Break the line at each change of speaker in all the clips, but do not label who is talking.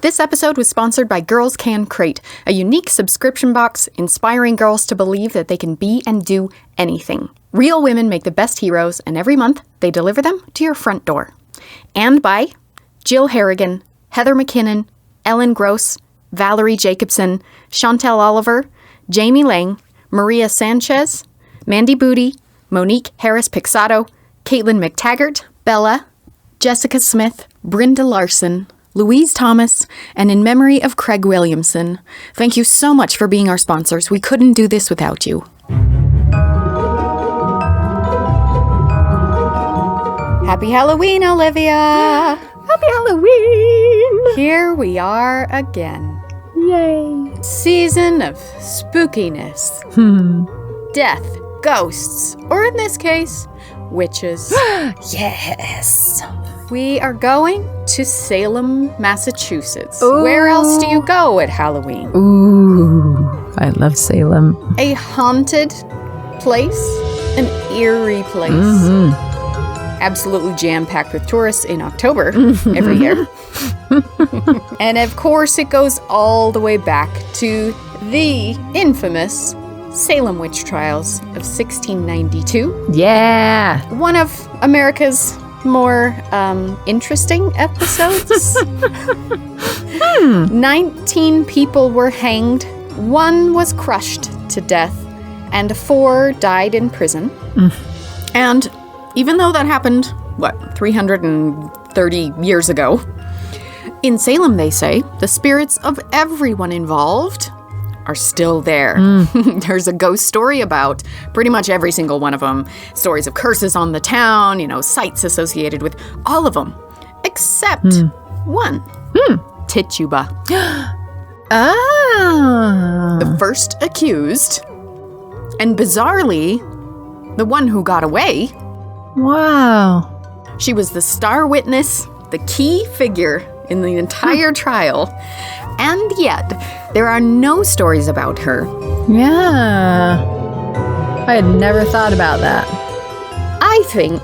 This episode was sponsored by Girls Can Crate, a unique subscription box inspiring girls to believe that they can be and do anything. Real women make the best heroes, and every month they deliver them to your front door. And by Jill Harrigan, Heather McKinnon, Ellen Gross, Valerie Jacobson, Chantel Oliver, Jamie Lang, Maria Sanchez, Mandy Booty, Monique Harris-Pixato, Caitlin McTaggart, Bella, Jessica Smith, Brenda Larson, Louise Thomas, and in memory of Craig Williamson. Thank you so much for being our sponsors. We couldn't do this without you. Happy Halloween, Olivia!
Happy Halloween!
Here we are again.
Yay!
Season of spookiness. Death, ghosts, or in this case, witches.
Yes!
We are going to Salem, Massachusetts.
Ooh.
Where else do you go at Halloween?
Ooh, I love Salem.
A haunted place, an eerie place. Absolutely jam-packed with tourists in October every year. And of course, it goes all the way back to the infamous Salem witch trials of 1692.
Yeah!
One of America's more interesting episodes. 19 people were hanged, 1 was crushed to death, and 4 died in prison. And even though that happened, 330 years ago, in Salem, they say, the spirits of everyone involved are still there. There's a ghost story about pretty much every single one of them. Stories of curses on the town, sights associated with all of them, except one. Tituba. The first accused, and bizarrely, the one who got away.
Wow.
She was the star witness, the key figure in the entire trial, and yet there are no stories about her.
Yeah. I had never thought about that.
I think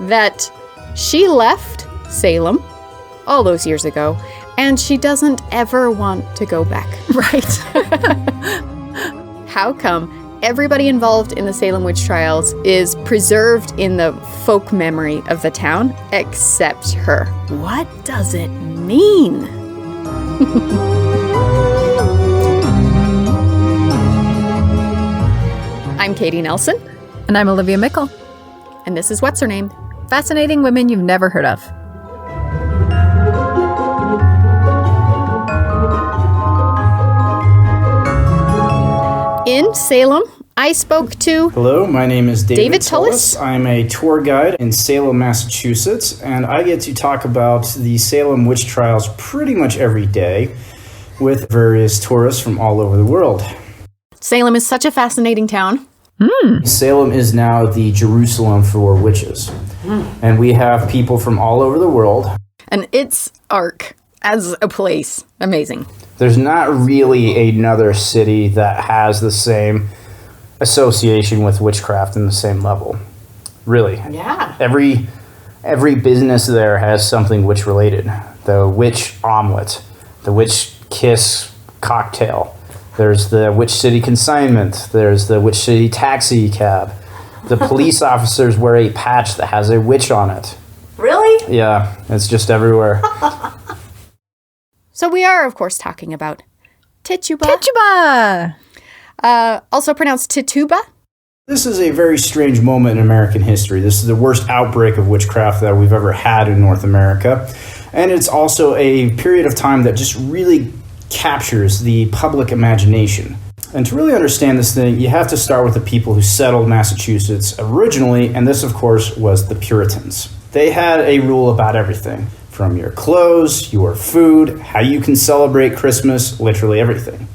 that she left Salem all those years ago, and she doesn't ever want to go back.
Right.
How come everybody involved in the Salem witch trials is preserved in the folk memory of the town except her? What does it mean? I'm Katie Nelson.
And I'm Olivia Mickle.
And this is What's Her Name?
Fascinating women you've never heard of.
In Salem, I spoke to...
Hello, my name is David
Tullis.
I'm a tour guide in Salem, Massachusetts, and I get to talk about the Salem witch trials pretty much every day with various tourists from all over the world.
Salem is such a fascinating town.
Salem is now the Jerusalem for witches, and we have people from all over the world.
And its arc as a place, amazing.
There's not really another city that has the same association with witchcraft in the same level. Really.
Yeah.
Every business there has something witch related. The witch omelet, the witch kiss cocktail. There's the Witch City consignment. There's the Witch City taxi cab. The police officers wear a patch that has a witch on it.
Really?
Yeah, it's just everywhere.
So we are, of course, talking about Tituba.
Tituba!
Also pronounced Tituba.
This is a very strange moment in American history. This is the worst outbreak of witchcraft that we've ever had in North America. And it's also a period of time that just really captures the public imagination. And to really understand this thing, you have to start with the people who settled Massachusetts originally, and this, of course, was the Puritans. They had a rule about everything, from your clothes, your food, how you can celebrate Christmas, literally everything.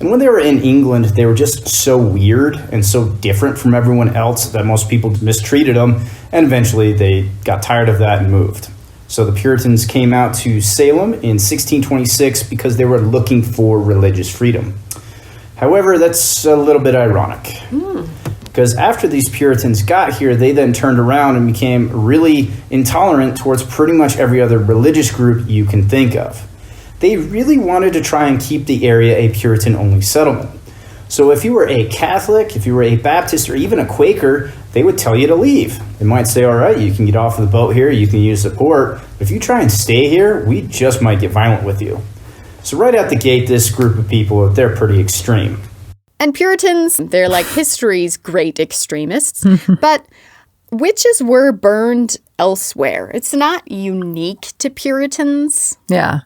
And when they were in England, they were just so weird and so different from everyone else that most people mistreated them, and eventually they got tired of that and moved. So the Puritans came out to Salem in 1626 because they were looking for religious freedom. However, that's a little bit ironic. Because after these Puritans got here, they then turned around and became really intolerant towards pretty much every other religious group you can think of. they really wanted to try and keep the area a Puritan-only settlement. So if you were a Catholic, if you were a Baptist, or even a Quaker, they would tell you to leave. They might say, all right, you can get off of the boat here, you can use the port, but if you try and stay here, we just might get violent with you. So right out the gate, this group of people, they're pretty extreme.
And Puritans, they're like history's great extremists, but witches were burned elsewhere. It's not unique to Puritans.
Yeah.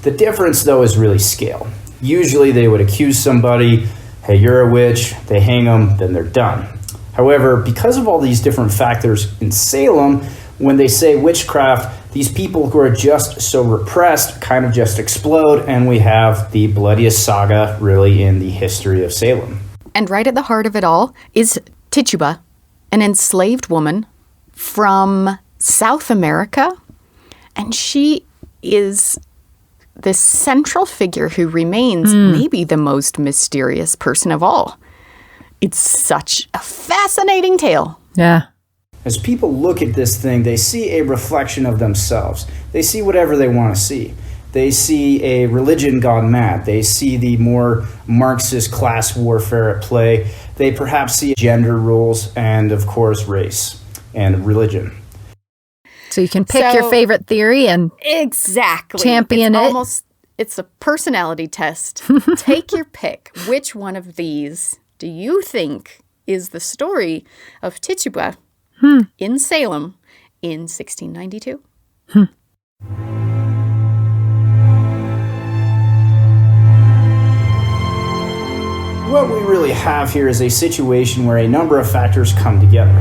The difference, though, is really scale. Usually they would accuse somebody, hey, you're a witch, they hang them, then they're done. However, because of all these different factors in Salem, when they say witchcraft, these people who are just so repressed kind of just explode, and we have the bloodiest saga really in the history of Salem.
And right at the heart of it all is Tituba, an enslaved woman from South America, and she is this central figure who remains maybe the most mysterious person of all. It's such a fascinating tale.
Yeah.
As people look at this thing, they see a reflection of themselves. They see whatever they want to see. They see a religion gone mad. They see the more Marxist class warfare at play. They perhaps see gender roles and, of course, race and religion.
So you can pick your favorite theory and champion
It's a personality test. Take your pick. Which one of these do you think is the story of Tituba in Salem in 1692?
What we really have here is a situation where a number of factors come together.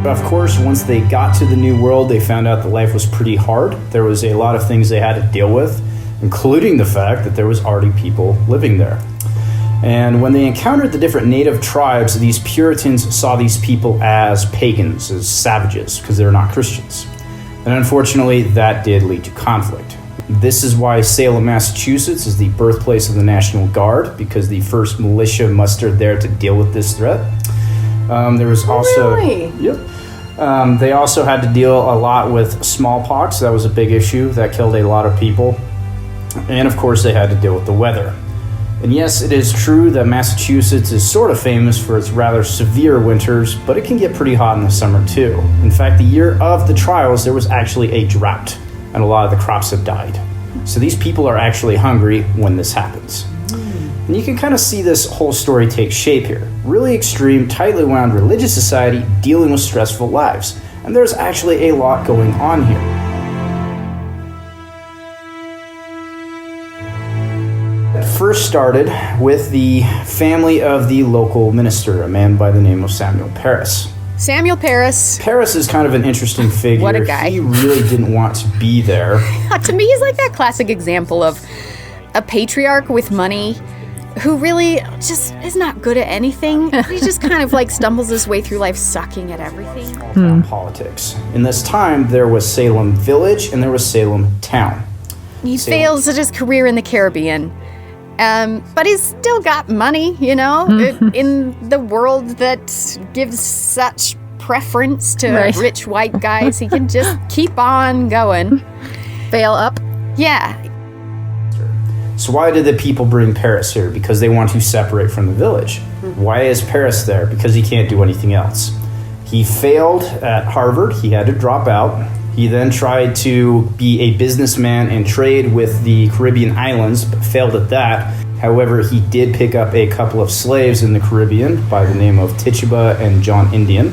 But of course, once they got to the New World, they found out that life was pretty hard. There was a lot of things they had to deal with, including the fact that there was already people living there. And when they encountered the different native tribes, these Puritans saw these people as pagans, as savages, because they're not Christians. And unfortunately, that did lead to conflict. This is why Salem, Massachusetts is the birthplace of the National Guard, because the first militia mustered there to deal with this threat. There was also...
Really?
Yep. They also had to deal a lot with smallpox. That was a big issue. That killed a lot of people. And of course, they had to deal with the weather. And yes, it is true that Massachusetts is sort of famous for its rather severe winters, but it can get pretty hot in the summer too. In fact, the year of the trials, there was actually a drought, and a lot of the crops have died. So these people are actually hungry when this happens. And you can kind of see this whole story take shape here. Really extreme, tightly wound religious society dealing with stressful lives. And there's actually a lot going on here. It first started with the family of the local minister, a man by the name of Samuel Parris.
Samuel Parris.
Parris is kind of an interesting figure.
What a guy.
He really didn't want to be there.
To me, he's like that classic example of a patriarch with money who really just is not good at anything. He just kind of like stumbles his way through life sucking at everything.
Politics. In this time, there was Salem Village and there was Salem Town.
He fails at his career in the Caribbean. But he's still got money, you know, in the world that gives such preference to rich white guys. He can just keep on going.
Fail up.
Yeah.
So why did the people bring Parris here? Because they want to separate from the village. Why is Parris there? Because he can't do anything else. He failed at Harvard. He had to drop out. He then tried to be a businessman and trade with the Caribbean islands, but failed at that. However, he did pick up a couple of slaves in the Caribbean by the name of Tituba and John Indian.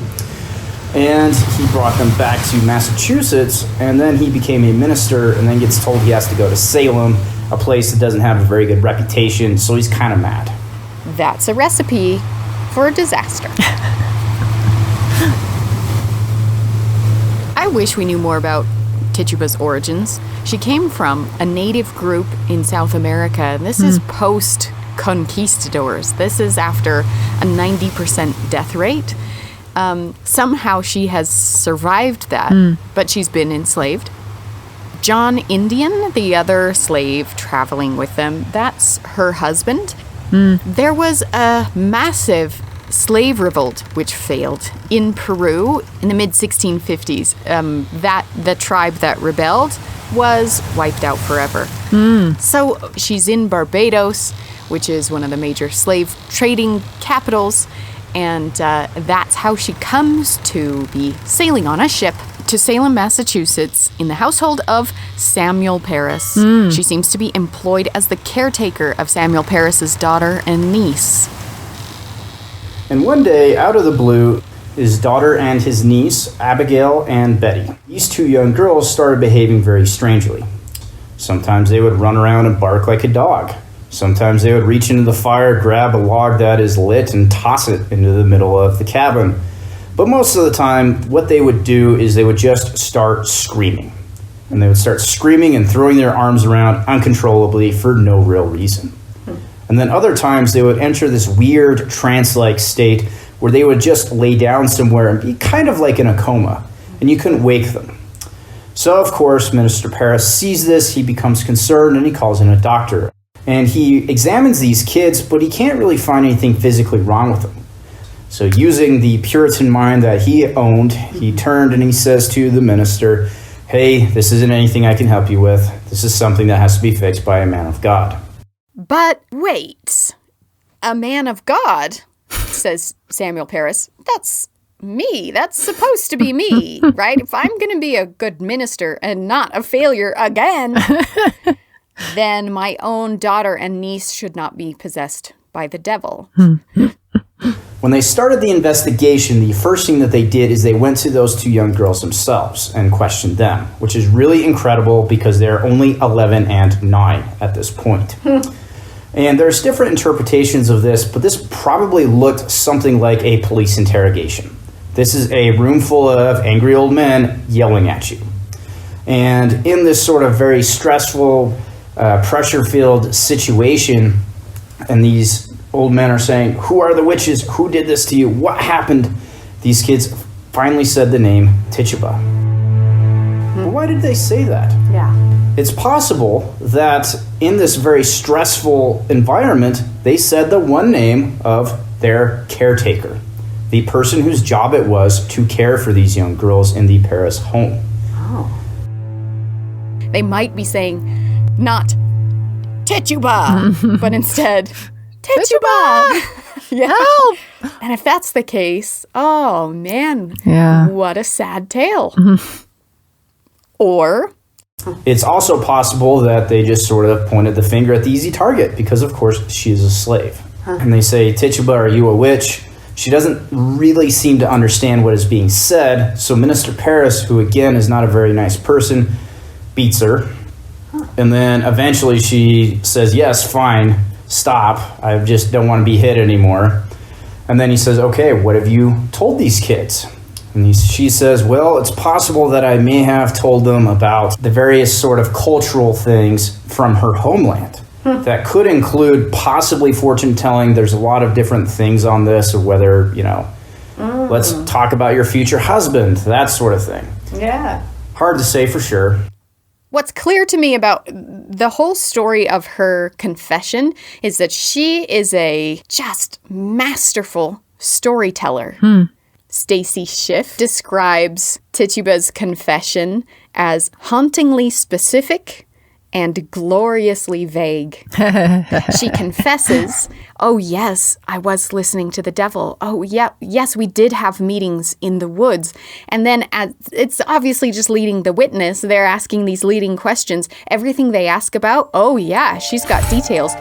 And he brought them back to Massachusetts, and then he became a minister, and then gets told he has to go to Salem, a place that doesn't have a very good reputation, so he's kind of mad.
That's a recipe for a disaster. I wish we knew more about Tituba's origins. She came from a native group in South America, and this is post-conquistadors. This is after a 90% death rate. Somehow she has survived that, but she's been enslaved. John Indian, the other slave traveling with them, that's her husband. There was a massive slave revolt which failed in Peru in the mid-1650s. The tribe that rebelled was wiped out forever. So she's in Barbados, which is one of the major slave trading capitals, and that's how she comes to be sailing on a ship to Salem, Massachusetts, in the household of Samuel Parris. She seems to be employed as the caretaker of Samuel Parris's daughter and niece.
And one day, out of the blue, his daughter and his niece, Abigail and Betty. These two young girls started behaving very strangely. Sometimes they would run around and bark like a dog. Sometimes they would reach into the fire, grab a log that is lit, and toss it into the middle of the cabin. But most of the time, what they would do is they would just start screaming. And they would start screaming and throwing their arms around uncontrollably for no real reason. And then other times they would enter this weird trance-like state where they would just lay down somewhere and be kind of like in a coma, and you couldn't wake them. So, of course, Minister Parris sees this, he becomes concerned, and he calls in a doctor. And he examines these kids, but he can't really find anything physically wrong with them. So using the Puritan mind that he owned, he turned and he says to the minister, "Hey, this isn't anything I can help you with. This is something that has to be fixed by a man of God."
But wait, a man of God, says Samuel Parris. That's me. That's supposed to be me, right? If I'm going to be a good minister and not a failure again, then my own daughter and niece should not be possessed by the devil.
When they started the investigation, the first thing that they did is they went to those two young girls themselves and questioned them, which is really incredible because they're only 11 and 9 at this point. And there's different interpretations of this, but this probably looked something like a police interrogation. This is a room full of angry old men yelling at you. And in this sort of very stressful, pressure-filled situation, and these old men are saying, "Who are the witches? Who did this to you? What happened?" These kids finally said the name Tituba. But why did they say that?
Yeah.
It's possible that in this very stressful environment, they said the one name of their caretaker, the person whose job it was to care for these young girls in the Parris home.
Oh. They might be saying, not Tituba, but instead, Tituba! Yeah.
Help!
And if that's the case, oh man, what a sad tale. Or
it's also possible that they just sort of pointed the finger at the easy target because, of course, she is a slave. And they say, "Tituba, are you a witch?" She doesn't really seem to understand what is being said, so Minister Parris, who again is not a very nice person, beats her. And then eventually she says, "Yes, fine, stop. I just don't want to be hit anymore." And then he says, "Okay, what have you told these kids?" And she says, "Well, it's possible that I may have told them about the various sort of cultural things from her homeland. That could include possibly fortune telling. There's a lot of different things on this, or whether, let's talk about your future husband, that sort of thing."
yeah.
Hard to say for sure.
What's clear to me about the whole story of her confession is that she is a just masterful storyteller. Stacy Schiff describes Tituba's confession as hauntingly specific and gloriously vague. She confesses, "Oh yes, I was listening to the devil. Oh yeah, yes, we did have meetings in the woods." And then it's obviously just leading the witness. They're asking these leading questions. Everything they ask about, oh yeah, she's got details.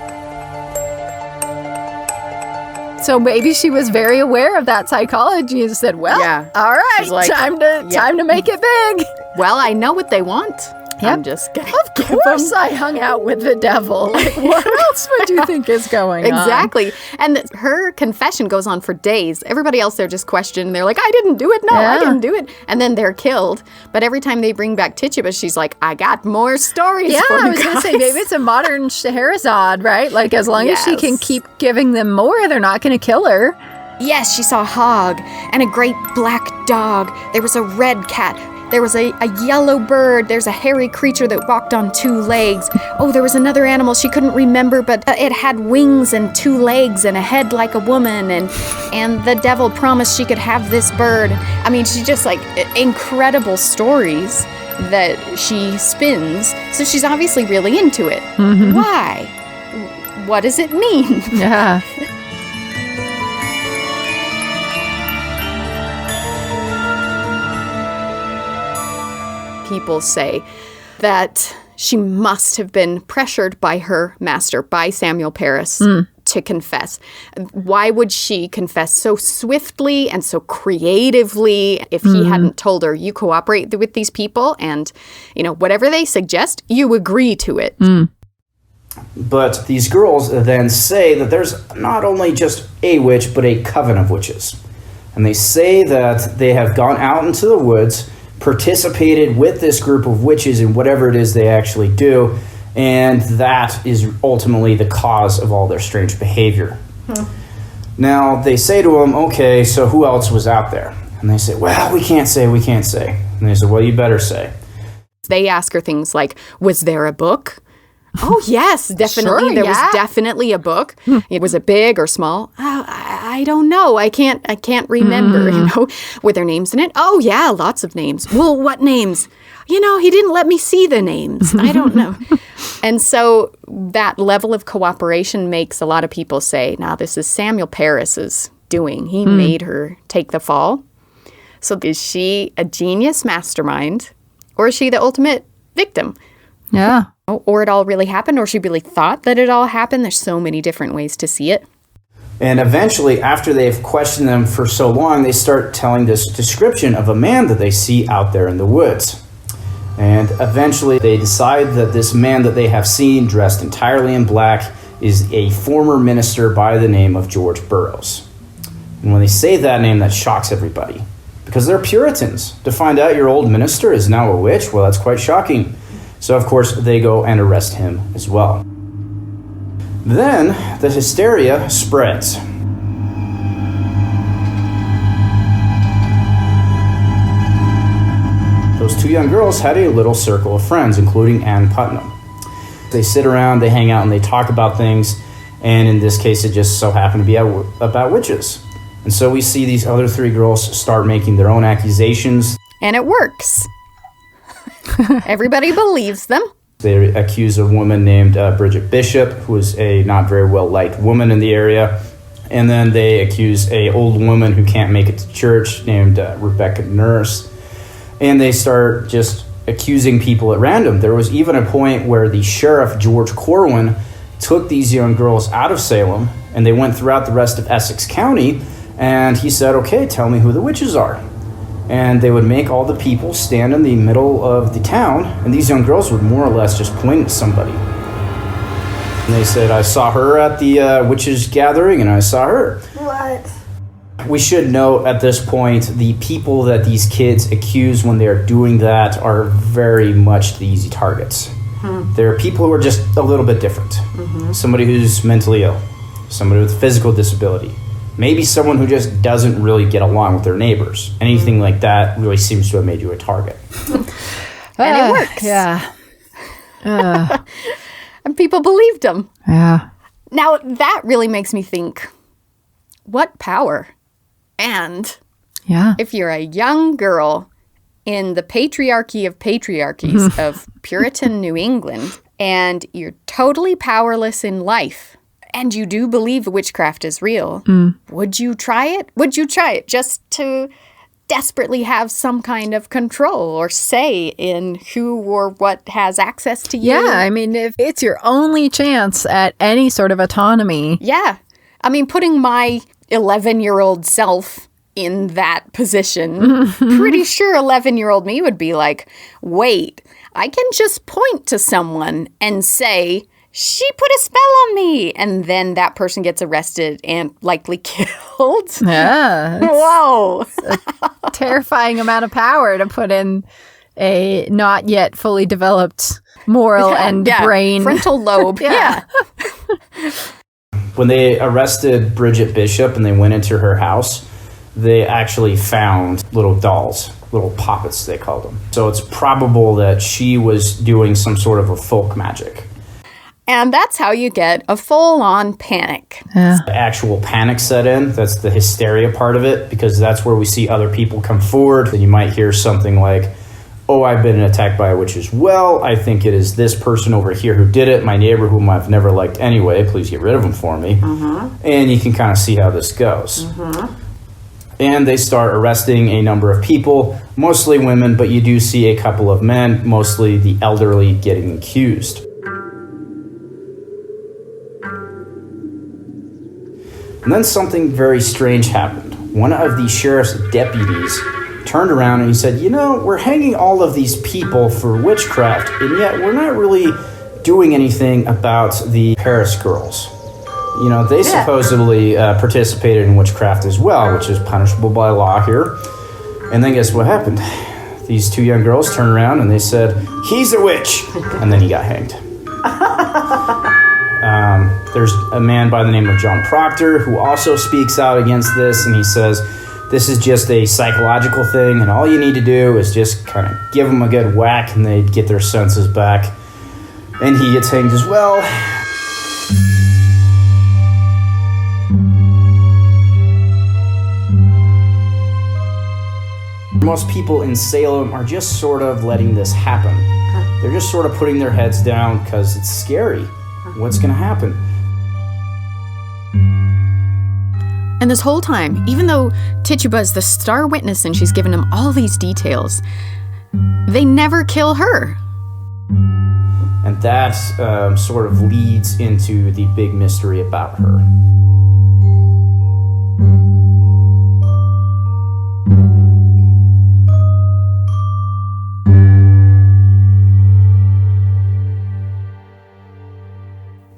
So maybe she was very aware of that psychology and said, "Well, all right,
She's like,
time to make it big."
Well, I know what they want.
Yep.
I'm just gonna
Of course I hung out with the devil. Like, what else would you think is going on?
Exactly. And her confession goes on for days. Everybody else, they're just questioning. They're like, "I didn't do it. No, I didn't do it." And then they're killed. But every time they bring back Tituba, she's like, "I got more stories for you
I was going to
guys."
say, maybe it's a modern Scheherazade, right? Like, as long as she can
Yes.
keep giving them more, they're not going to kill her.
Yes, she saw a hog and a great black dog. There was a red cat. There was a yellow bird. There's a hairy creature that walked on 2 legs. Oh, there was another animal she couldn't remember, but it had wings and 2 legs and a head like a woman. And the devil promised she could have this bird. I mean, she just like incredible stories. that she spins. So she's obviously really into it. Why? What does it mean?
Yeah.
People say that she must have been pressured by her master, by Samuel Parris, to confess. Why would she confess so swiftly and so creatively if he hadn't told her, you cooperate with these people and, whatever they suggest, you agree to it?
But these girls then say that there's not only just a witch, but a coven of witches. And they say that they have gone out into the woods, participated with this group of witches in whatever it is they actually do, and that is ultimately the cause of all their strange behavior. Now, they say to him, okay, so who else was out there? And they say, well, we can't say. And they say, well, you better say.
They ask her things like, was there a book? Oh, yes, definitely.
Sure,
there was definitely a book. Was it big or small? I don't know. I can't remember, Were there names in it? Oh, yeah, lots of names. Well, what names? He didn't let me see the names. I don't know. And so that level of cooperation makes a lot of people say, now this is Samuel Parris's doing. He made her take the fall. So is she a genius mastermind, or is she the ultimate victim?
Yeah.
Or it all really happened, or she really thought that it all happened. There's so many different ways to see it.
And eventually, after they've questioned them for so long, they start telling this description of a man that they see out there in the woods. And eventually, they decide that this man that they have seen, dressed entirely in black, is a former minister by the name of George Burroughs. And when they say that name, that shocks everybody. Because they're Puritans. To find out your old minister is now a witch, well, that's quite shocking. So, of course, they go and arrest him as well. Then, the hysteria spreads. Those two young girls had a little circle of friends, including Ann Putnam. They sit around, they hang out, and they talk about things, and in this case, it just so happened to be about witches. And so we see these other three girls start making their own accusations.
And it works. Everybody believes them.
They accuse a woman named Bridget Bishop, who is a not very well-liked woman in the area. And then they accuse a old woman who can't make it to church named Rebecca Nurse. And they start just accusing people at random. There was even a point where the sheriff, George Corwin, took these young girls out of Salem, and they went throughout the rest of Essex County, and he said, okay, tell me who the witches are. And they would make all the people stand in the middle of the town, and these young girls would more or less just point at somebody. And they said, I saw her at the witches' gathering, and I saw her.
What?
We should note at this point, the people that these kids accuse when they're doing that are very much the easy targets. There are people who are just a little bit different. Somebody who's mentally ill, somebody with physical disability, maybe someone who just doesn't really get along with their neighbors. Anything like that really seems to have made you a target.
And it works.
Yeah.
And people believed them.
Yeah.
Now, that really makes me think, what power? And
Yeah.
if you're a young girl in the patriarchy of patriarchies of Puritan New England, and you're totally powerless in life, and you do believe witchcraft is real, would you try it? Would you try it just to desperately have some kind of control or say in who or what has access to you?
Yeah, I mean, if it's your only chance at any sort of autonomy.
Yeah. I mean, putting my 11-year-old self in that position, pretty sure 11-year-old me would be like, wait, I can just point to someone and say, she put a spell on me. And then that person gets arrested and likely killed.
Yeah.
Whoa.
Terrifying amount of power to put in a not yet fully developed moral and brain.
Frontal lobe. Yeah.
When they arrested Bridget Bishop and they went into her house, they actually found little dolls, little poppets, they called them. So it's probable that she was doing some sort of a folk magic.
And that's how you get a full-on panic.
Yeah.
The actual panic set in. That's the hysteria part of it, because that's where we see other people come forward. And you might hear something like, oh, I've been attacked by a witch as well. I think it is this person over here who did it. My neighbor, whom I've never liked anyway. Please get rid of him for me. And you can kind of see how this goes. And they start arresting a number of people, mostly women, but you do see a couple of men, mostly the elderly, getting accused. And then something very strange happened. One of the sheriff's deputies turned around and he said, you know, we're hanging all of these people for witchcraft, and yet we're not really doing anything about the Paris girls. You know, they supposedly participated in witchcraft as well, which is punishable by law here. And then guess what happened? These two young girls turned around and they said, he's a witch! And then he got hanged. There's a man by the name of John Proctor who also speaks out against this, and he says, this is just a psychological thing, and all you need to do is just kind of give them a good whack and they get their senses back. And he gets hanged as well. Most people in Salem are just sort of letting this happen. They're just sort of putting their heads down because it's scary. What's going to happen?
And this whole time, even though Tituba is the star witness and she's given him all these details, they never kill her.
And that sort of leads into the big mystery about her.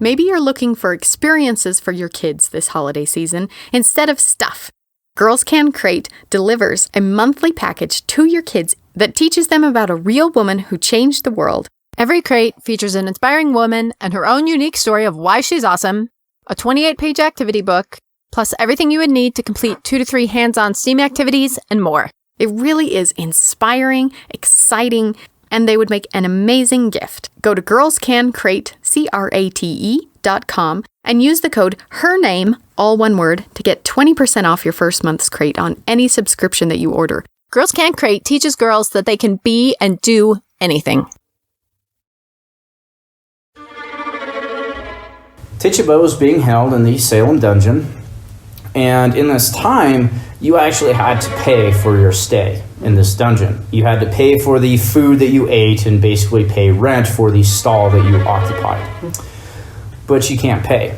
Maybe you're looking for experiences for your kids this holiday season instead of stuff. Girls Can Crate delivers a monthly package to your kids that teaches them about a real woman who changed the world.
Every crate features an inspiring woman and her own unique story of why she's awesome, a 28-page activity book, plus everything you would need to complete 2 to 3 hands-on STEAM activities and more.
It really is inspiring, exciting, and they would make an amazing gift. Go to girlscancrate, CRATE.com, and use the code HERNAME, all one word, to get 20% off your first month's crate on any subscription that you order.
Girls Can Crate teaches girls that they can be and do anything.
Tituba was being held in the Salem dungeon, and in this time, you actually had to pay for your stay in this dungeon. You had to pay for the food that you ate and basically pay rent for the stall that you occupied. But you can't pay.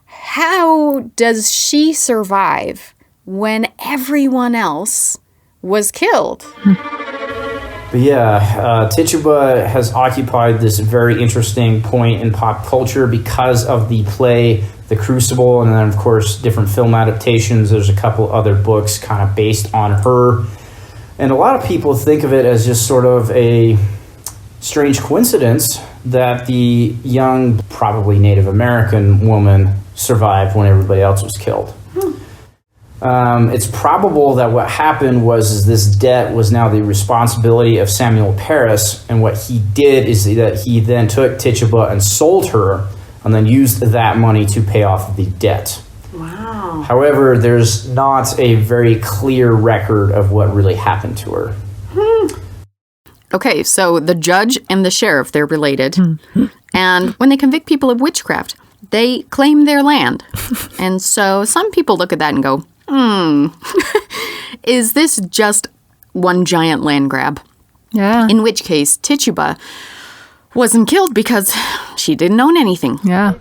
How does she survive when everyone else was killed?
But yeah, Tituba has occupied this very interesting point in pop culture because of the play The Crucible, and then of course different film adaptations. There's a couple other books kind of based on her, and a lot of people think of it as just sort of a strange coincidence that the young, probably Native American woman survived when everybody else was killed. It's probable that what happened was this debt was now the responsibility of Samuel Paris, and what he did is that he then took Tituba and sold her, and then used that money to pay off the debt.
Wow.
However, there's not a very clear record of what really happened to her.
Okay, so the judge and the sheriff, they're related. And when they convict people of witchcraft, they claim their land. And so some people look at that and go, is this just one giant land grab?
Yeah.
In which case, Tituba wasn't killed because she didn't own anything.
Yeah.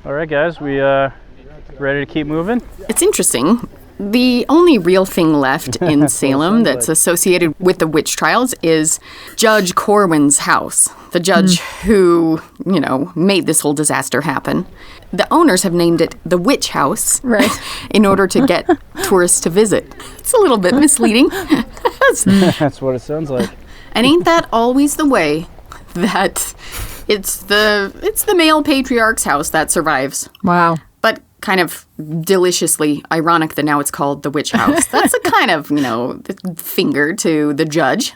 All right, guys, we ready to keep moving?
It's interesting. The only real thing left in Salem that's associated with the witch trials is Judge Corwin's house. The judge who, made this whole disaster happen. The owners have named it the Witch House,
right,
in order to get tourists to visit. It's a little bit misleading.
That's what it sounds like.
And ain't that always the way that it's the male patriarch's house that survives?
Wow.
But kind of deliciously ironic that now it's called the Witch House. That's a kind of, finger to the judge.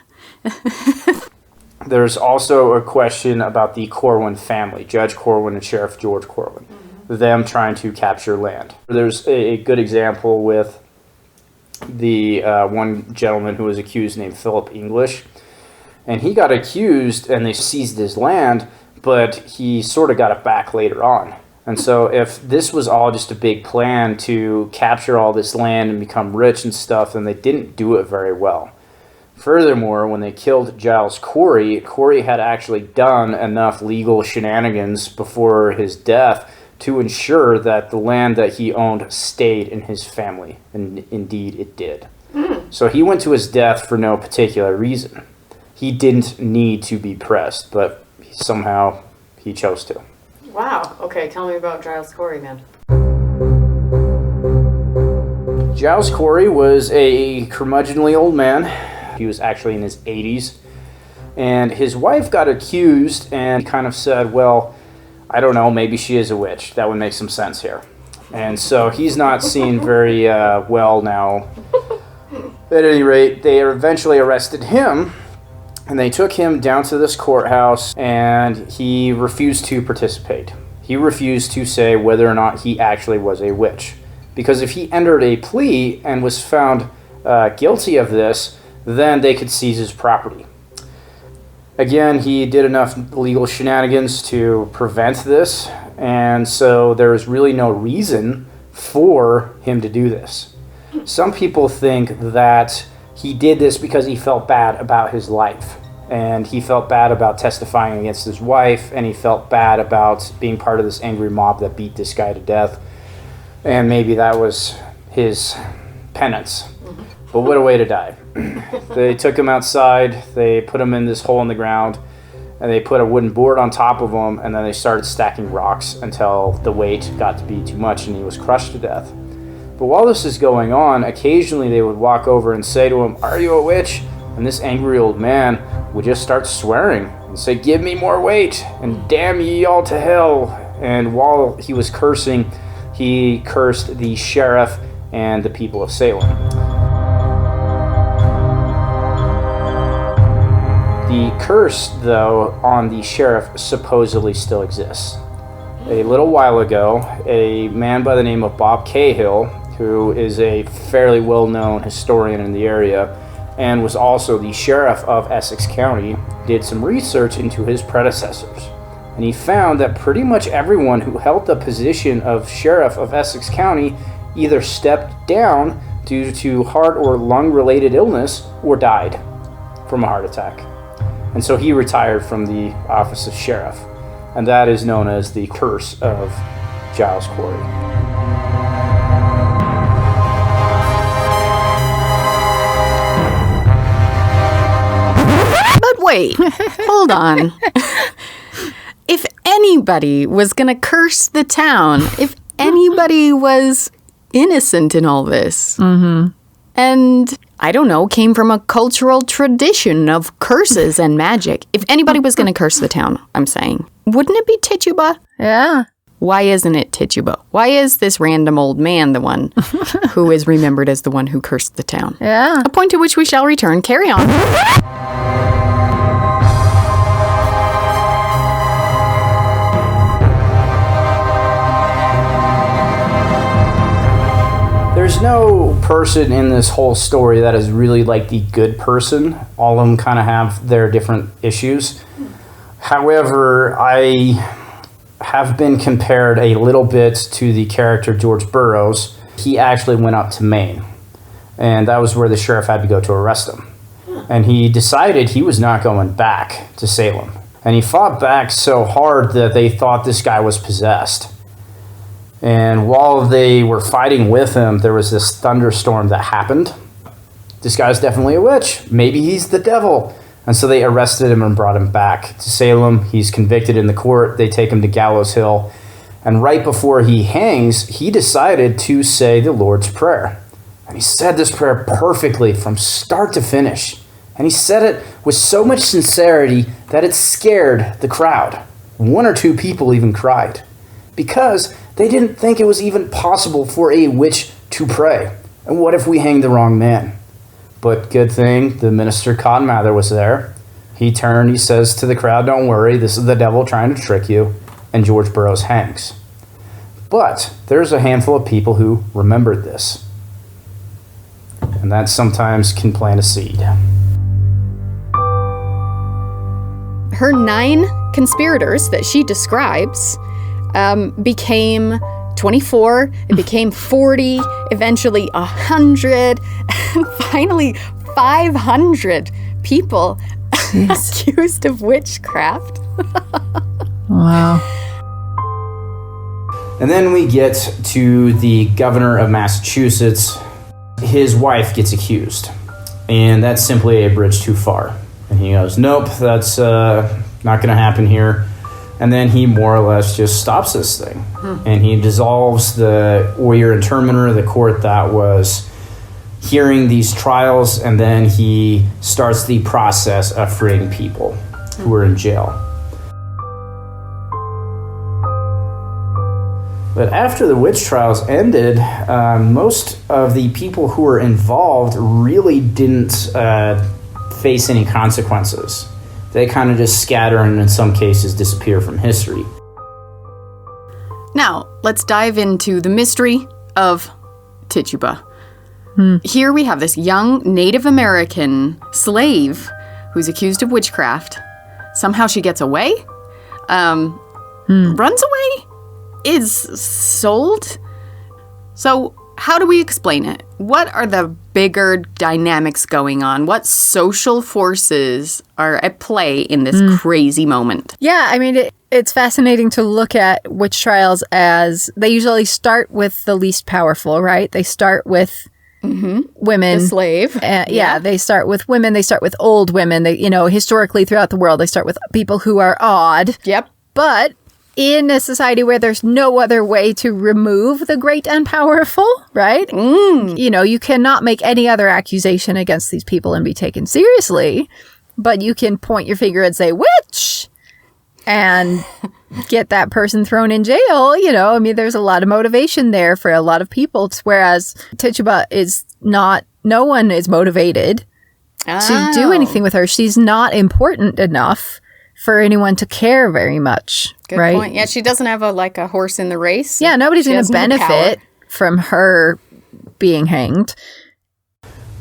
There's also a question about the Corwin family, Judge Corwin and Sheriff George Corwin, them trying to capture land. There's a good example with the one gentleman who was accused named Philip English. And he got accused and they seized his land, but he sort of got it back later on. And so if this was all just a big plan to capture all this land and become rich and stuff, then they didn't do it very well. Furthermore, when they killed Giles Corey, Corey had actually done enough legal shenanigans before his death to ensure that the land that he owned stayed in his family. And indeed it did. So he went to his death for no particular reason. He didn't need to be pressed, but somehow he chose to.
Wow. Okay, tell me about Giles Corey then.
Giles Corey was a curmudgeonly old man. He was actually in his 80s. And his wife got accused and kind of said, well, I don't know, maybe she is a witch. That would make some sense here. And so he's not seen very well now. At any rate, they eventually arrested him. And they took him down to this courthouse, and he refused to participate. He refused to say whether or not he actually was a witch. Because if he entered a plea and was found guilty of this, then they could seize his property. Again, he did enough legal shenanigans to prevent this, and so there was really no reason for him to do this. Some people think that he did this because he felt bad about his life, and he felt bad about testifying against his wife, and he felt bad about being part of this angry mob that beat this guy to death, and maybe that was his penance. But what a way to die. They took him outside, they put him in this hole in the ground, and they put a wooden board on top of him, and then they started stacking rocks until the weight got to be too much and he was crushed to death. But while this is going on, occasionally they would walk over and say to him, "Are you a witch?" And this angry old man would just start swearing and say, "Give me more weight, and damn ye all to hell." And while he was cursing, he cursed the sheriff and the people of Salem. The curse, though, on the sheriff supposedly still exists. A little while ago, a man by the name of Bob Cahill, who is a fairly well-known historian in the area and was also the sheriff of Essex County, did some research into his predecessors. And he found that pretty much everyone who held the position of sheriff of Essex County either stepped down due to heart or lung-related illness or died from a heart attack. And so he retired from the office of sheriff. And that is known as the curse of Giles Corey.
But wait, hold on. If anybody was going to curse the town, if anybody was innocent in all this, and I don't know, came from a cultural tradition of curses and magic, if anybody was going to curse the town, I'm saying, wouldn't it be Tituba?
Yeah.
Why isn't it Tituba? Why is this random old man the one who is remembered as the one who cursed the town?
Yeah.
A point to which we shall return. Carry on.
There's no person in this whole story that is really like the good person. All of them kind of have their different issues. However, I have been compared a little bit to the character George Burroughs. He actually went up to Maine, and that was where the sheriff had to go to arrest him. And he decided he was not going back to Salem. And he fought back so hard that they thought this guy was possessed. And while they were fighting with him, there was this thunderstorm that happened. This guy's definitely a witch. Maybe he's the devil. And so they arrested him and brought him back to Salem. He's convicted in the court. They take him to Gallows Hill. And right before he hangs, he decided to say the Lord's Prayer. And he said this prayer perfectly from start to finish. And he said it with so much sincerity that it scared the crowd. One or two people even cried, because they didn't think it was even possible for a witch to pray. And what if we hanged the wrong man? But good thing the minister Cotton Mather was there. He turned, he says to the crowd, "Don't worry, this is the devil trying to trick you." And George Burroughs hangs. But there's a handful of people who remembered this. and that sometimes can plant a seed.
Her 9 conspirators that she describes became 24, it became 40, eventually 100, and finally 500 people accused of witchcraft.
Wow.
And then we get to the governor of Massachusetts. His wife gets accused, and that's simply a bridge too far. And he goes, nope, that's not going to happen here. And then he more or less just stops this thing. And he dissolves the Oyer Intermiter, the court that was hearing these trials, and then he starts the process of freeing people who were in jail. But after the witch trials ended, most of the people who were involved really didn't face any consequences. They kind of just scatter and in some cases disappear from history.
Now, let's dive into the mystery of Tituba. Here we have this young Native American slave who's accused of witchcraft. Somehow she gets away, runs away, is sold. So how do we explain it? What are the bigger dynamics going on? What social forces are at play in this crazy moment?
Yeah, I mean, it's fascinating to look at witch trials as they usually start with the least powerful, right? They start with women.
The slave.
Yeah, they start with women. They start with old women. They, historically throughout the world, they start with people who are odd.
Yep.
But in a society where there's no other way to remove the great and powerful, right? You cannot make any other accusation against these people and be taken seriously, but you can point your finger and say, witch! And get that person thrown in jail, there's a lot of motivation there for a lot of people, whereas Tituba is not, no one is motivated to do anything with her. She's not important enough for anyone to care very much.
Good
right?
point. Yeah, she doesn't have a horse in the race.
Yeah, nobody's going to
no
benefit from her being hanged.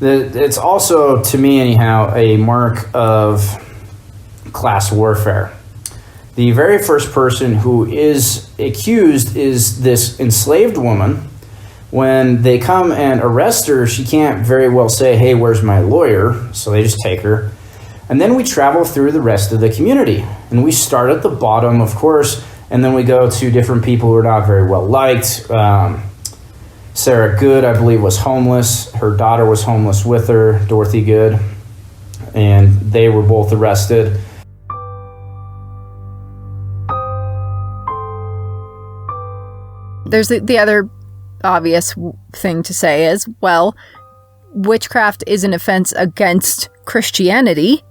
It's also, to me anyhow, a mark of class warfare. The very first person who is accused is this enslaved woman. When they come and arrest her, she can't very well say, hey, where's my lawyer? So they just take her. And then we travel through the rest of the community. And we start at the bottom, of course, and then we go to different people who are not very well liked. Sarah Good, I believe, was homeless. Her daughter was homeless with her, Dorothy Good. And they were both arrested.
There's the other obvious thing to say is, well, witchcraft is an offense against Christianity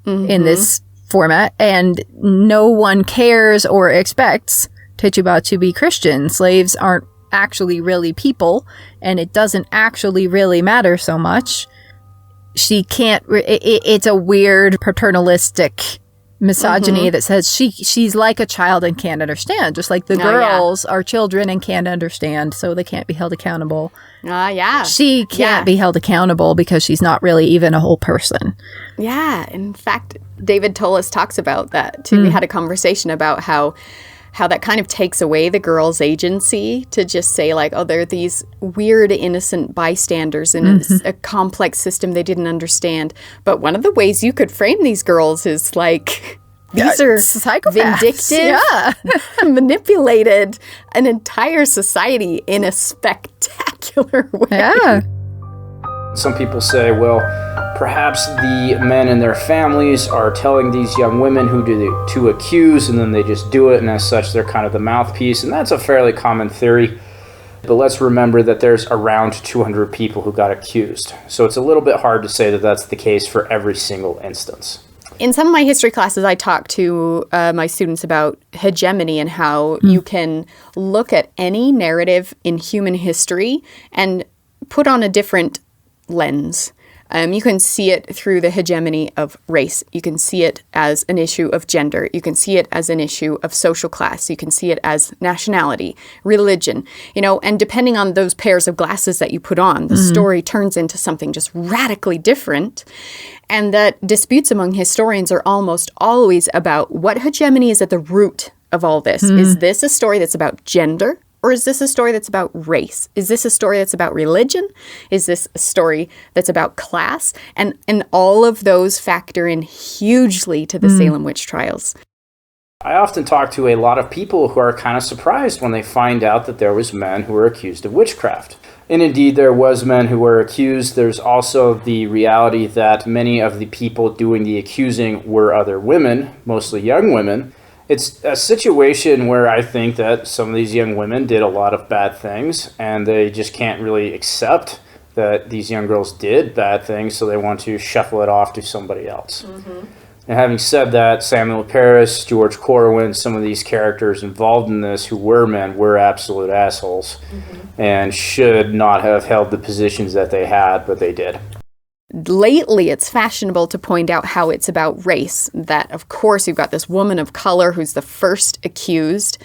in this format, and no one cares or expects Tituba to be Christian. Slaves aren't actually really people, and it doesn't actually really matter so much. She can't, it's a weird paternalistic misogyny that says she's like a child and can't understand, just like the girls are children and can't understand, so they can't be held accountable. She can't be held accountable because she's not really even a whole person.
Yeah, in fact, David Tolis talks about that too. We had a conversation about how that kind of takes away the girl's agency to just say like, oh, they're these weird, innocent bystanders in a complex system they didn't understand. But one of the ways you could frame these girls is like, these are
psychopaths.
Vindictive, manipulated an entire society in a spectacular way.
Yeah.
Some people say, well, perhaps the men and their families are telling these young women who to accuse, and then they just do it, and as such, they're kind of the mouthpiece. And that's a fairly common theory. But let's remember that there's around 200 people who got accused. So it's a little bit hard to say that that's the case for every single instance.
In some of my history classes, I talk to my students about hegemony and how you can look at any narrative in human history and put on a different lens. You can see it through the hegemony of race. You can see it as an issue of gender. You can see it as an issue of social class. You can see it as nationality, religion, and depending on those pairs of glasses that you put on, the story turns into something just radically different. And that disputes among historians are almost always about what hegemony is at the root of all this. Is this a story that's about gender? Or is this a story that's about race? Is this a story that's about religion? Is this a story that's about class? And all of those factor in hugely to the Salem witch trials.
I often talk to a lot of people who are kind of surprised when they find out that there was men who were accused of witchcraft. And indeed, there was men who were accused. There's also the reality that many of the people doing the accusing were other women, mostly young women. It's a situation where I think that some of these young women did a lot of bad things, and they just can't really accept that these young girls did bad things, so they want to shuffle it off to somebody else. And having said that, Samuel Parris, George Corwin, some of these characters involved in this who were men were absolute assholes and should not have held the positions that they had, but they did.
Lately, it's fashionable to point out how it's about race. That, of course, you've got this woman of color who's the first accused.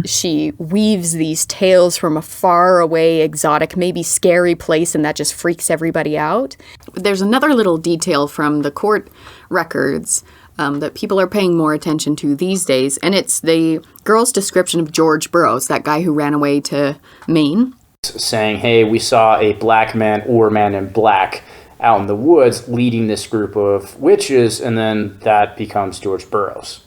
She weaves these tales from a far away, exotic, maybe scary place, and that just freaks everybody out. There's another little detail from the court records that people are paying more attention to these days, and it's the girl's description of George Burroughs, that guy who ran away to Maine.
Saying, hey, we saw a black man or man in black out in the woods leading this group of witches, and then that becomes George Burroughs.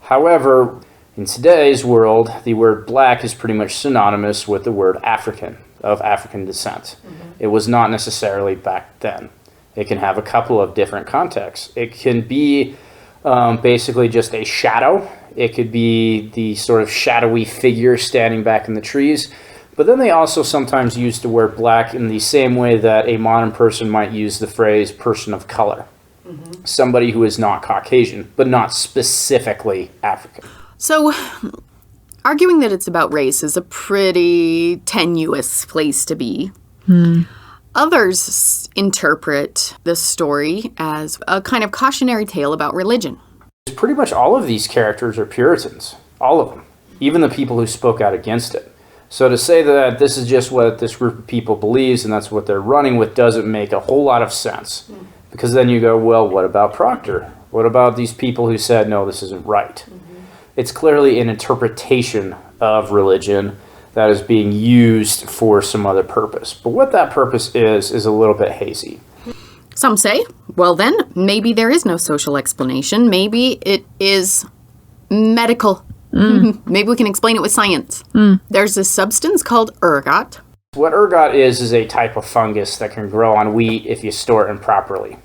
However, in today's world, the word black is pretty much synonymous with the word African, of African descent. It was not necessarily back then. It can have a couple of different contexts. It can be basically just a shadow. It could be the sort of shadowy figure standing back in the trees. But then they also sometimes use the word black in the same way that a modern person might use the phrase person of color. Somebody who is not Caucasian, but not specifically African.
So, arguing that it's about race is a pretty tenuous place to be. Others interpret this story as a kind of cautionary tale about religion.
Pretty much all of these characters are Puritans. All of them. Even the people who spoke out against it. So to say that this is just what this group of people believes and that's what they're running with doesn't make a whole lot of sense. Because then you go, well, what about Proctor? What about these people who said, no, this isn't right? It's clearly an interpretation of religion that is being used for some other purpose. But what that purpose is a little bit hazy.
Some say, well then, maybe there is no social explanation. Maybe it is medical. Maybe we can explain it with science. There's this substance called ergot.
What ergot is a type of fungus that can grow on wheat if you store it improperly.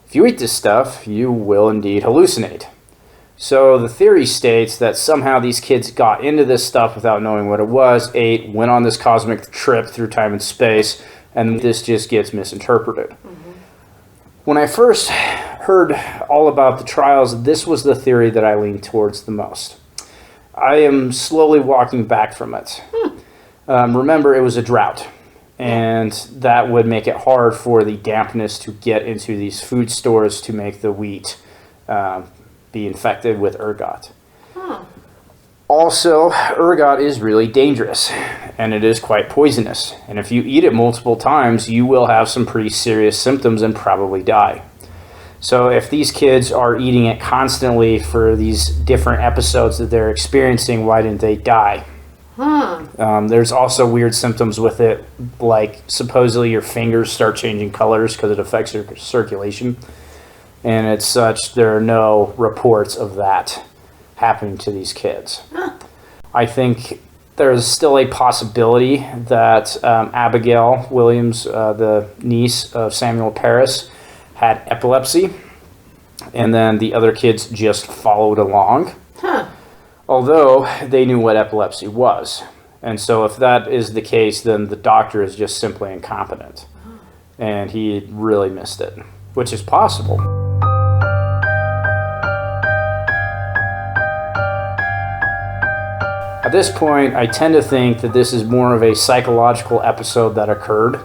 If you eat this stuff, you will indeed hallucinate. So the theory states that somehow these kids got into this stuff without knowing what it was, ate, went on this cosmic trip through time and space, and this just gets misinterpreted. When I first heard all about the trials, this was the theory that I leaned towards the most. I am slowly walking back from it. Remember, it was a drought, and that would make it hard for the dampness to get into these food stores to make the wheat be infected with ergot. Also, ergot is really dangerous, and it is quite poisonous. And if you eat it multiple times, you will have some pretty serious symptoms and probably die. So if these kids are eating it constantly for these different episodes that they're experiencing, why didn't they die? There's also weird symptoms with it, like supposedly your fingers start changing colors because it affects your circulation. And it's such, there are no reports of that happening to these kids. I think there's still a possibility that Abigail Williams, the niece of Samuel Parris, had epilepsy, and then the other kids just followed along. Although they knew what epilepsy was. And so if that is the case, then the doctor is just simply incompetent. And he really missed it, which is possible. At this point, I tend to think that this is more of a psychological episode that occurred.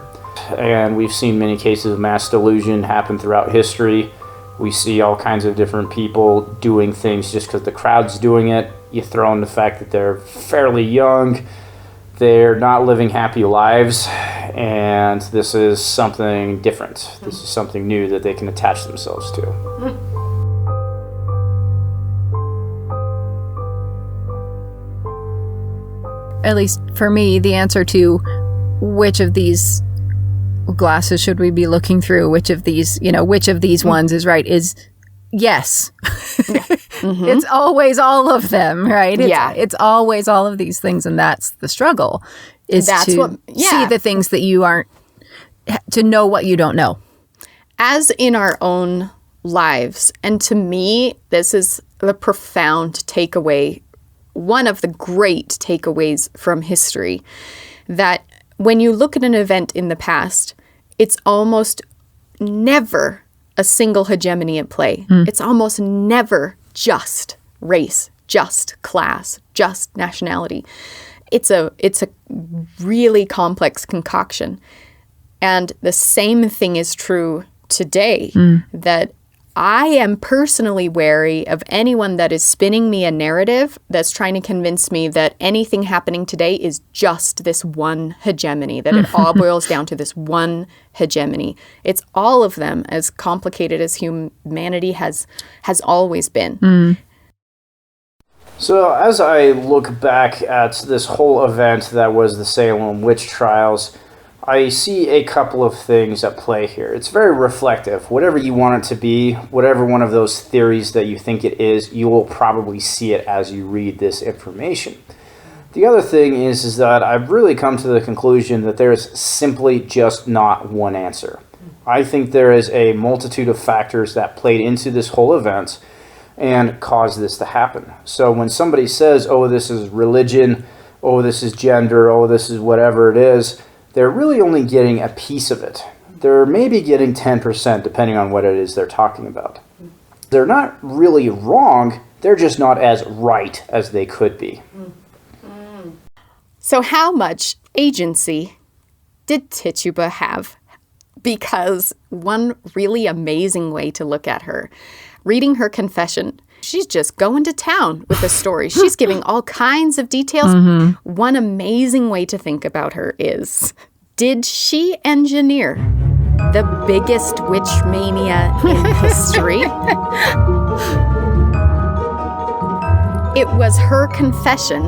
and we've seen many cases of mass delusion happen throughout history. We see all kinds of different people doing things just because the crowd's doing it. You throw in the fact that they're fairly young, they're not living happy lives, and this is something different. This is something new that they can attach themselves to.
At least for me, the answer to which of these glasses should we be looking through, which of these ones is right, is yes. It's always all of them, right? It's always all of these things, and that's the struggle, is to see the things that you aren't, to know what you don't know.
As in our own lives. And to me, this is the profound takeaway, one of the great takeaways from history, that when you look at an event in the past, it's almost never a single hegemony at play. It's almost never just race, just class, just nationality. It's a really complex concoction. And the same thing is true today, that I am personally wary of anyone that is spinning me a narrative that's trying to convince me that anything happening today is just this one hegemony, that it all boils down to this one hegemony. It's all of them, as complicated as humanity has always been.
So as I look back at this whole event that was the Salem witch trials, I see a couple of things at play here. It's very reflective. Whatever you want it to be, whatever one of those theories that you think it is, you will probably see it as you read this information. The other thing is that I've really come to the conclusion that there is simply just not one answer. I think there is a multitude of factors that played into this whole event and caused this to happen. So when somebody says, oh, this is religion, oh, this is gender, oh, this is whatever it is, they're really only getting a piece of it. They're maybe getting 10% depending on what it is they're talking about. They're not really wrong, they're just not as right as they could be.
So how much agency did Tituba have? Because one really amazing way to look at her, reading her confession, she's just going to town with the story. She's giving all kinds of details. One amazing way to think about her is, did she engineer the biggest witch mania in history? It was her confession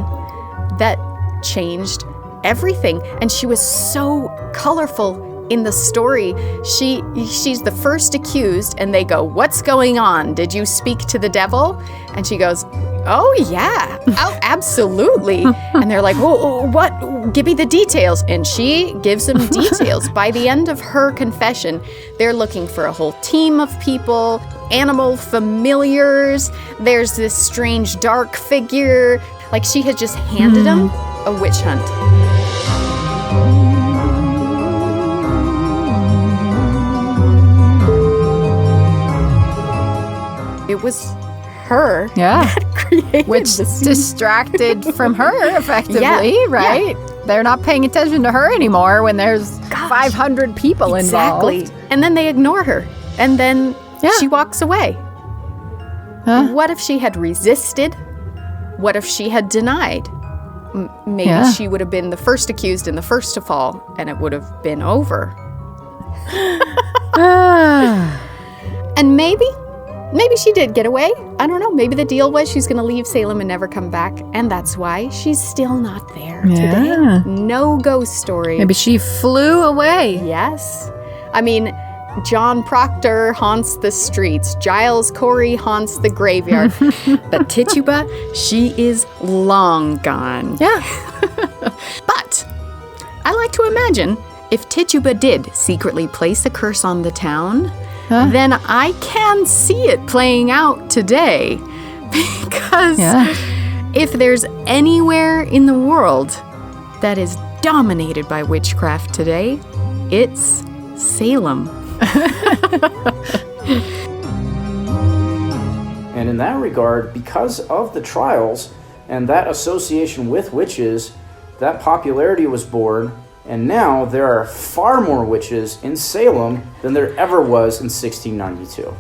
that changed everything. And she was so colorful in the story. She's the first accused, and they go, what's going on? Did you speak to the devil? And she goes, oh, yeah. Oh, absolutely. And they're like, oh, what? Give me the details. And she gives them details. By the end of her confession, they're looking for a whole team of people, animal familiars. There's this strange dark figure. Like she had just handed them a witch hunt. It was her that created
which
the scene.
Distracted from her effectively, right?
Yeah.
They're not paying attention to her anymore when there's 500 people involved.
And then they ignore her. And then she walks away. What if she had resisted? What if she had denied? Maybe she would have been the first accused and the first to fall, and it would have been over. And maybe she did get away. I don't know. Maybe the deal was she's going to leave Salem and never come back. And that's why she's still not there today. No ghost story.
Maybe she flew away.
Yes. I mean, John Proctor haunts the streets. Giles Corey haunts the graveyard. But Tituba, she is long gone.
Yeah.
But I like to imagine if Tituba did secretly place a curse on the town, then I can see it playing out today. Because if there's anywhere in the world that is dominated by witchcraft today, it's Salem.
And in that regard, because of the trials and that association with witches, that popularity was born, And now there are far more witches in Salem than there ever was in 1692.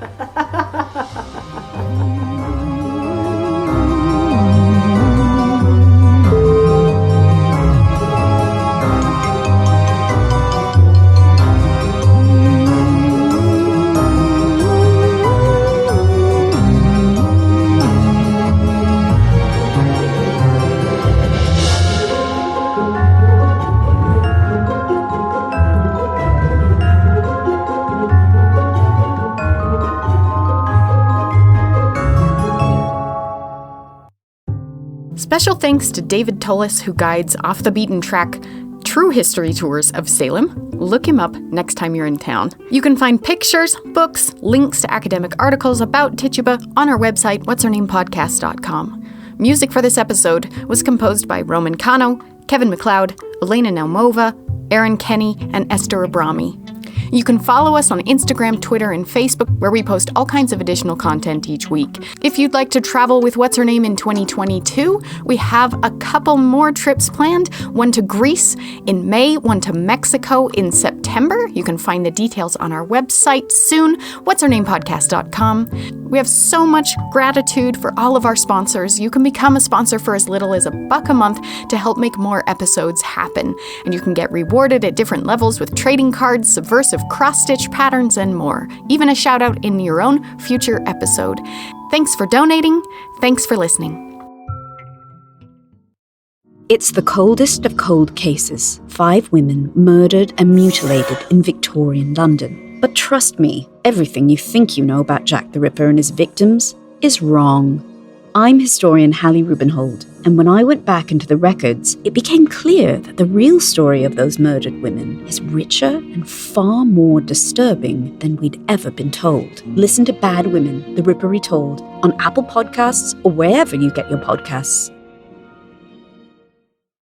Special thanks to David Tullis, who guides Off the Beaten Track true history tours of Salem. Look him up next time you're in town. You can find pictures, books, links to academic articles about Tituba on our website, What'sHerNamePodcast.com. Music for this episode was composed by Roman Cano, Kevin MacLeod, Elena Naumova, Aaron Kenny, and Esther Abrami. You can follow us on Instagram, Twitter, and Facebook, where we post all kinds of additional content each week. If you'd like to travel with What's Her Name in 2022, we have a couple more trips planned. One to Greece in May, one to Mexico in September. You can find the details on our website soon, What'sHerNamePodcast.com. We have so much gratitude for all of our sponsors. You can become a sponsor for as little as $1 a month to help make more episodes happen. And you can get rewarded at different levels with trading cards, subversive cross-stitch patterns, and more. Even a shout-out in your own future episode. Thanks for donating. Thanks for listening.
It's the coldest of cold cases. 5 women murdered and mutilated in Victorian London. But trust me, everything you think you know about Jack the Ripper and his victims is wrong. I'm historian Hallie Rubenhold, and when I went back into the records, it became clear that the real story of those murdered women is richer and far more disturbing than we'd ever been told. Listen to Bad Women, The Ripper Retold, on Apple Podcasts or wherever you get your podcasts.